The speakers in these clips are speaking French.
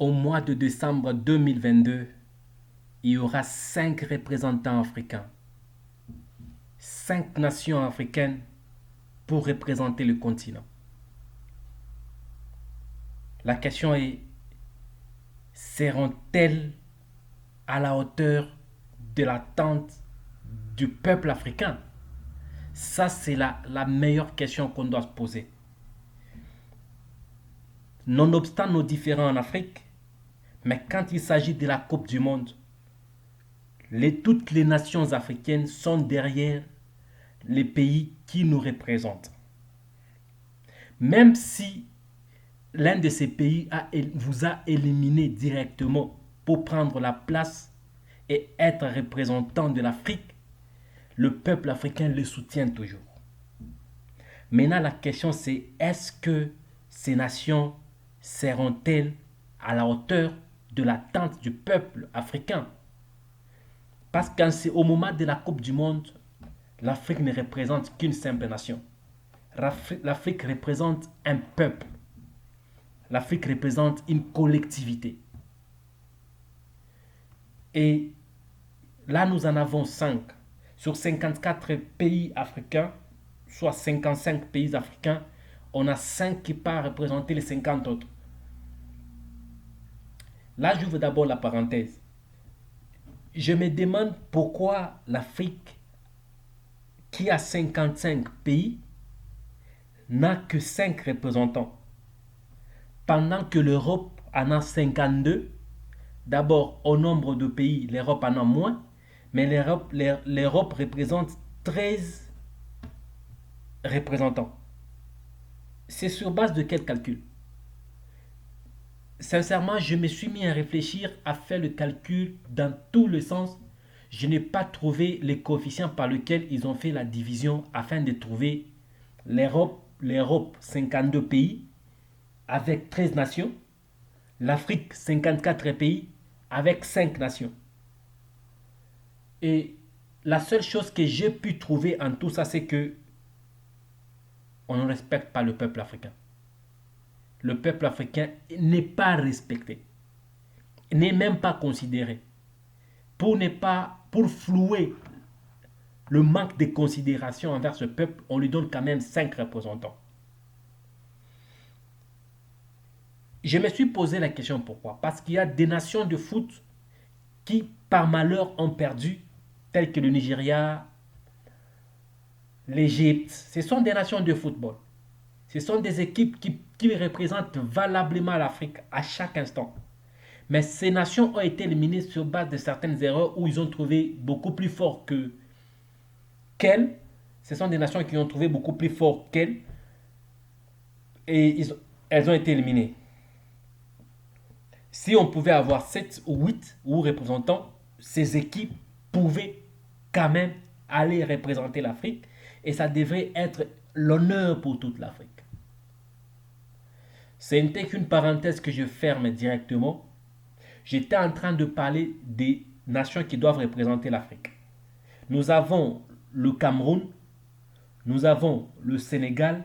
Au mois de décembre 2022, il y aura 5 représentants africains, 5 nations africaines pour représenter le continent. La question est, seront-elles à la hauteur de l'attente du peuple africain? Ça, c'est la meilleure question qu'on doit se poser. Nonobstant nos différends en Afrique, mais quand il s'agit de la Coupe du Monde, toutes les nations africaines sont derrière les pays qui nous représentent. Même si l'un de ces pays vous a éliminé directement pour prendre la place et être représentant de l'Afrique, le peuple africain le soutient toujours. Maintenant, la question c'est, est-ce que ces nations seront-elles à la hauteur de l'attente du peuple africain? Parce qu'au moment de la Coupe du Monde, l'Afrique ne représente qu'une simple nation. L'Afrique représente un peuple. L'Afrique représente une collectivité. Et là, nous en avons 5. Sur 54 pays africains, soit 55 pays africains, on a 5 qui partent représenter les 50 autres. Là, j'ouvre d'abord la parenthèse. Je me demande pourquoi l'Afrique, qui a 55 pays, n'a que 5 représentants. Pendant que l'Europe en a 52, d'abord au nombre de pays, l'Europe en a moins, mais l'Europe représente 13 représentants. C'est sur base de quel calcul? Sincèrement, je me suis mis à réfléchir, à faire le calcul dans tous les sens. Je n'ai pas trouvé les coefficients par lesquels ils ont fait la division afin de trouver l'Europe 52 pays avec 13 nations, l'Afrique 54 pays avec 5 nations. Et la seule chose que j'ai pu trouver en tout ça, c'est que on ne respecte pas le peuple africain. Le peuple africain n'est pas respecté, n'est même pas considéré. Pour flouer le manque de considération envers ce peuple, on lui donne quand même 5 représentants. Je me suis posé la question pourquoi. Parce qu'il y a des nations de foot qui, par malheur, ont perdu, telles que le Nigeria, l'Égypte. Ce sont des nations de football. Ce sont des équipes qui représentent valablement l'Afrique à chaque instant. Mais ces nations ont été éliminées sur base de certaines erreurs où ils ont trouvé beaucoup plus fort qu'elles. Ce sont des nations qui ont trouvé beaucoup plus fort qu'elles. Et elles ont été éliminées. Si on pouvait avoir 7 ou 8 représentants, ces équipes pouvaient quand même aller représenter l'Afrique. Et ça devrait être l'honneur pour toute l'Afrique. Ce n'était qu'une parenthèse que je ferme directement. J'étais en train de parler des nations qui doivent représenter l'Afrique. Nous avons le Cameroun, nous avons le Sénégal,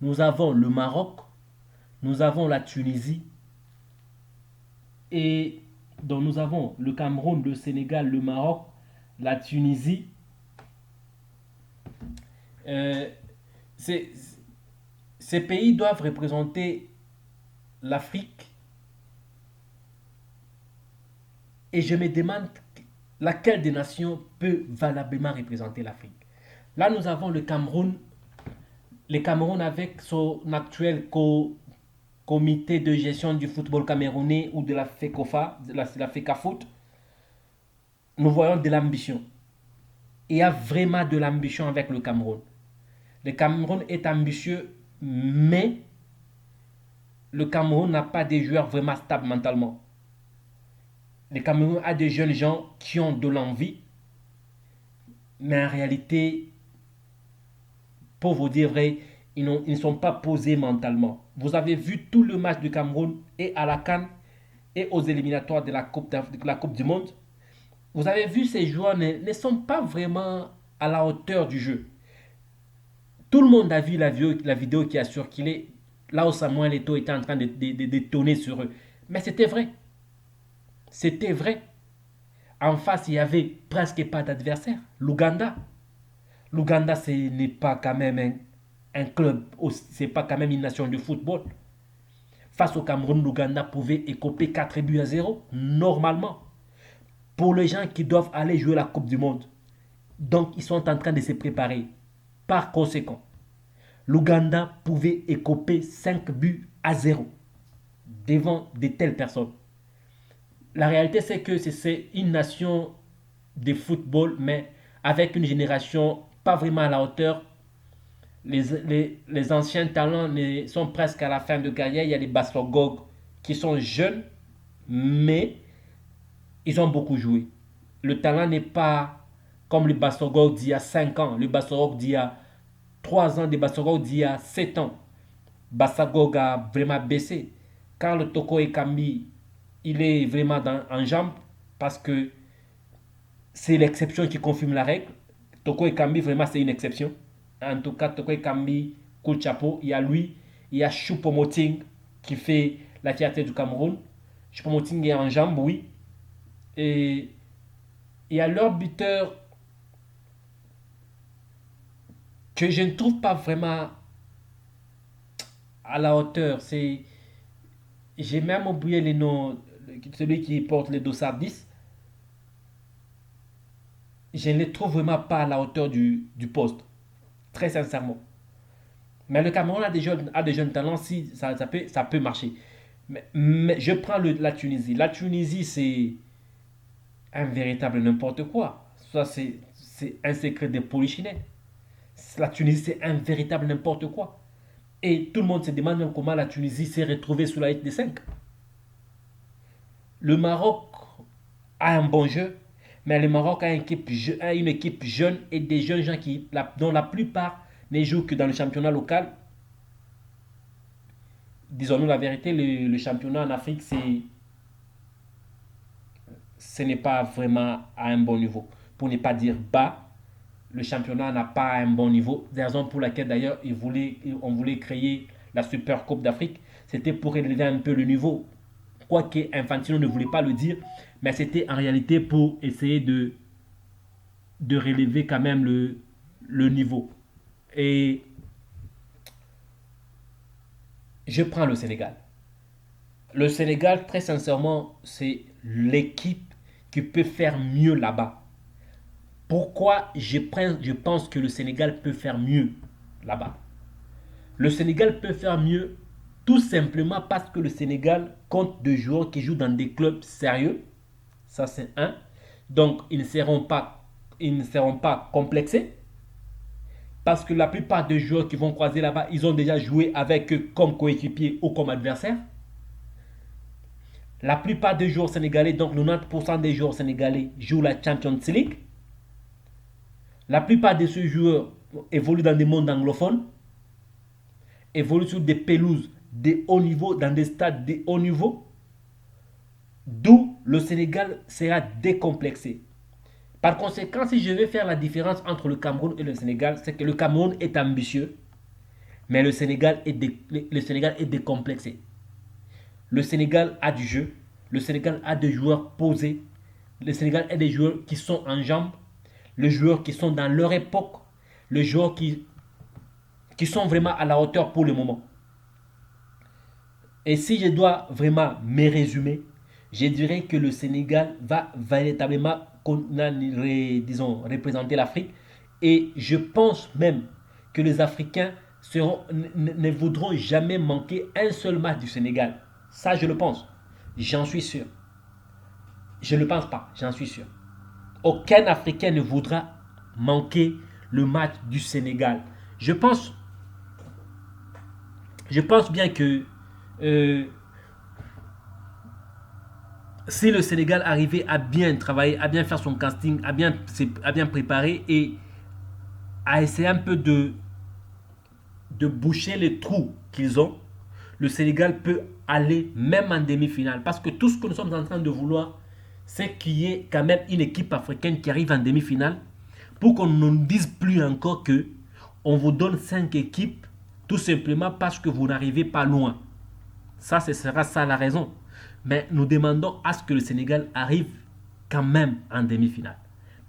nous avons le Maroc, nous avons la Tunisie. Et donc nous avons le Cameroun, le Sénégal, le Maroc, la Tunisie. Ces pays doivent représenter l'Afrique. Et je me demande laquelle des nations peut valablement représenter l'Afrique. Là, nous avons le Cameroun. Le Cameroun avec son actuel comité de gestion du football camerounais ou de la FECOFA, de la FECAFOOT. Nous voyons de l'ambition. Il y a vraiment de l'ambition avec le Cameroun. Le Cameroun est ambitieux, mais le Cameroun n'a pas des joueurs vraiment stables mentalement. Le Cameroun a des jeunes gens qui ont de l'envie, mais en réalité, pour vous dire vrai, ils ne sont pas posés mentalement. Vous avez vu tout le match du Cameroun et à la CAN et aux éliminatoires de la Coupe du Monde. Vous avez vu ces joueurs ne sont pas vraiment à la hauteur du jeu. Tout le monde a vu la vidéo qui a circulé là où Samuel Eto'o était en train de tonner sur eux. Mais c'était vrai. C'était vrai. En face, il y avait presque pas d'adversaire. L'Ouganda. L'Ouganda, ce n'est pas quand même un club, c'est pas quand même une nation de football. Face au Cameroun, l'Ouganda pouvait écoper 4 buts à 0, normalement. Pour les gens qui doivent aller jouer la Coupe du Monde. Donc, ils sont en train de se préparer. Par conséquent, l'Ouganda pouvait écoper 5 buts à 0 devant de telles personnes. La réalité, c'est que c'est une nation de football, mais avec une génération pas vraiment à la hauteur. Les anciens talents sont presque à la fin de carrière. Il y a les Bassogog qui sont jeunes, mais ils ont beaucoup joué. Le talent n'est pas comme le Bassogog d'il y a 5 ans, le Bassogog d'il y a 3 ans, le Bassogog d'il y a 7 ans. Bassogog a vraiment baissé. Quand le Toko Ekambi, il est vraiment en jambes parce que c'est l'exception qui confirme la règle. Toko Ekambi, vraiment, c'est une exception. En tout cas, Toko Ekambi, coup de chapeau. Il y a lui, il y a Choupo-Moting qui fait la fierté du Cameroun. Choupo-Moting est en jambes, oui. Et il y a leur buteur que je ne trouve pas vraiment à la hauteur. J'ai même oublié les noms, celui qui porte le dossard 10. Je ne les trouve vraiment pas à la hauteur du poste. Très sincèrement. Mais le Cameroun a des jeunes talents, si ça peut marcher. Mais je prends la Tunisie. La Tunisie, c'est un véritable n'importe quoi. Ça, c'est un secret de polichinelle. La Tunisie, c'est un véritable n'importe quoi. Et tout le monde se demande même comment la Tunisie s'est retrouvée sous la liste des 5. Le Maroc a un bon jeu, mais le Maroc a une équipe jeune et des jeunes gens dont la plupart ne jouent que dans le championnat local. Disons-nous la vérité, le championnat en Afrique, ce n'est pas vraiment à un bon niveau. Pour ne pas dire bas, le championnat n'a pas un bon niveau. C'est la raison pour laquelle d'ailleurs on voulait créer la Super Coupe d'Afrique. C'était pour élever un peu le niveau. Quoique Infantino ne voulait pas le dire, mais c'était en réalité pour essayer de relever quand même le niveau. Et je prends le Sénégal. Le Sénégal, très sincèrement, c'est l'équipe qui peut faire mieux là-bas. Pourquoi je pense que le Sénégal peut faire mieux là-bas? Le Sénégal peut faire mieux tout simplement parce que le Sénégal compte de joueurs qui jouent dans des clubs sérieux. Ça, c'est un. Donc, ils ne seront pas complexés. Parce que la plupart des joueurs qui vont croiser là-bas, ils ont déjà joué avec eux comme coéquipiers ou comme adversaires. La plupart des joueurs sénégalais, donc 90% des joueurs sénégalais, jouent la Champions League. La plupart de ces joueurs évoluent dans des mondes anglophones, évoluent sur des pelouses de haut niveau, dans des stades de haut niveau, d'où le Sénégal sera décomplexé. Par conséquent, si je vais faire la différence entre le Cameroun et le Sénégal, c'est que le Cameroun est ambitieux, mais le Sénégal est décomplexé. Le Sénégal a du jeu, le Sénégal a des joueurs posés, le Sénégal a des joueurs qui sont en jambes, les joueurs qui sont dans leur époque, les joueurs qui sont vraiment à la hauteur pour le moment. Et si je dois vraiment me résumer, je dirais que le Sénégal va véritablement représenter l'Afrique. Et je pense même que les Africains ne voudront jamais manquer un seul match du Sénégal. Ça, je le pense. J'en suis sûr. Je ne le pense pas, j'en suis sûr. Aucun Africain ne voudra manquer le match du Sénégal. Je pense bien que si le Sénégal arrivait à bien travailler, à bien faire son casting, à bien préparer et à essayer un peu de boucher les trous qu'ils ont, le Sénégal peut aller même en demi-finale. Parce que tout ce que nous sommes en train de vouloir, c'est qu'il y ait quand même une équipe africaine qui arrive en demi-finale pour qu'on ne dise plus encore que on vous donne 5 équipes tout simplement parce que vous n'arrivez pas loin. Ça, ce sera ça la raison. Mais nous demandons à ce que le Sénégal arrive quand même en demi-finale.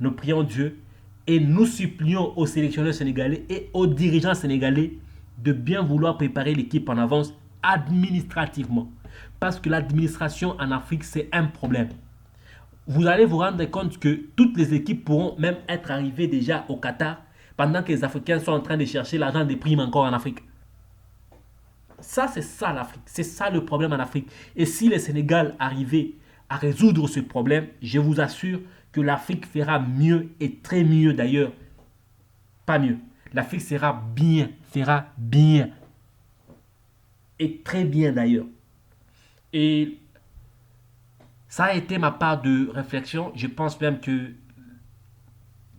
Nous prions Dieu et nous supplions aux sélectionneurs sénégalais et aux dirigeants sénégalais de bien vouloir préparer l'équipe en avance administrativement. Parce que l'administration en Afrique, c'est un problème. Vous allez vous rendre compte que toutes les équipes pourront même être arrivées déjà au Qatar pendant que les Africains sont en train de chercher l'argent des primes encore en Afrique. Ça, c'est ça l'Afrique. C'est ça le problème en Afrique. Et si le Sénégal arrivait à résoudre ce problème, je vous assure que l'Afrique fera mieux et très mieux d'ailleurs. Pas mieux. L'Afrique fera bien et très bien d'ailleurs. Et ça a été ma part de réflexion. Je pense même que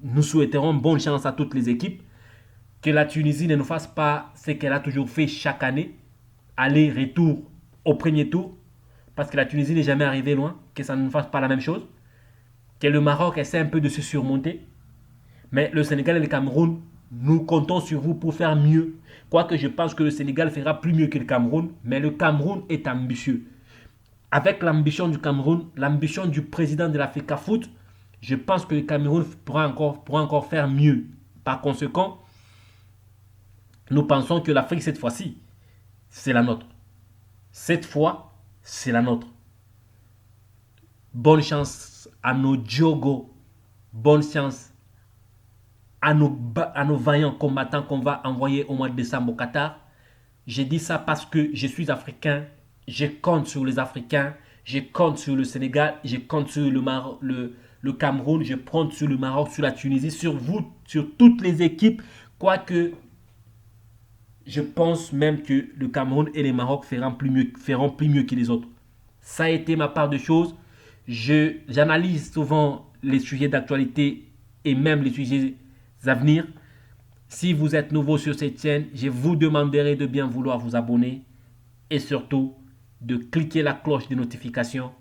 nous souhaiterons bonne chance à toutes les équipes. Que la Tunisie ne nous fasse pas ce qu'elle a toujours fait chaque année. Aller-retour au premier tour. Parce que la Tunisie n'est jamais arrivée loin. Que ça ne nous fasse pas la même chose. Que le Maroc essaie un peu de se surmonter. Mais le Sénégal et le Cameroun, nous comptons sur vous pour faire mieux. Quoique je pense que le Sénégal fera plus mieux que le Cameroun. Mais le Cameroun est ambitieux. Avec l'ambition du Cameroun, l'ambition du président de l'Africa Foot, je pense que le Cameroun pourra encore faire mieux. Par conséquent, nous pensons que l'Afrique, cette fois-ci, c'est la nôtre. Cette fois, c'est la nôtre. Bonne chance à nos Diogo. Bonne chance à nos vaillants combattants qu'on va envoyer au mois de décembre au Qatar. J'ai dit ça parce que je suis africain. Je compte sur les Africains. Je compte sur le Sénégal. Je compte sur le Cameroun. Je compte sur le Maroc, sur la Tunisie, sur vous, sur toutes les équipes. Quoique, je pense même que le Cameroun et le Maroc feront plus mieux que les autres. Ça a été ma part de choses. J'analyse souvent les sujets d'actualité et même les sujets à venir. Si vous êtes nouveau sur cette chaîne, je vous demanderai de bien vouloir vous abonner et surtout de cliquer la cloche de notification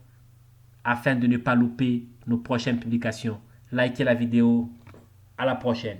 afin de ne pas louper nos prochaines publications. Likez la vidéo. À la prochaine.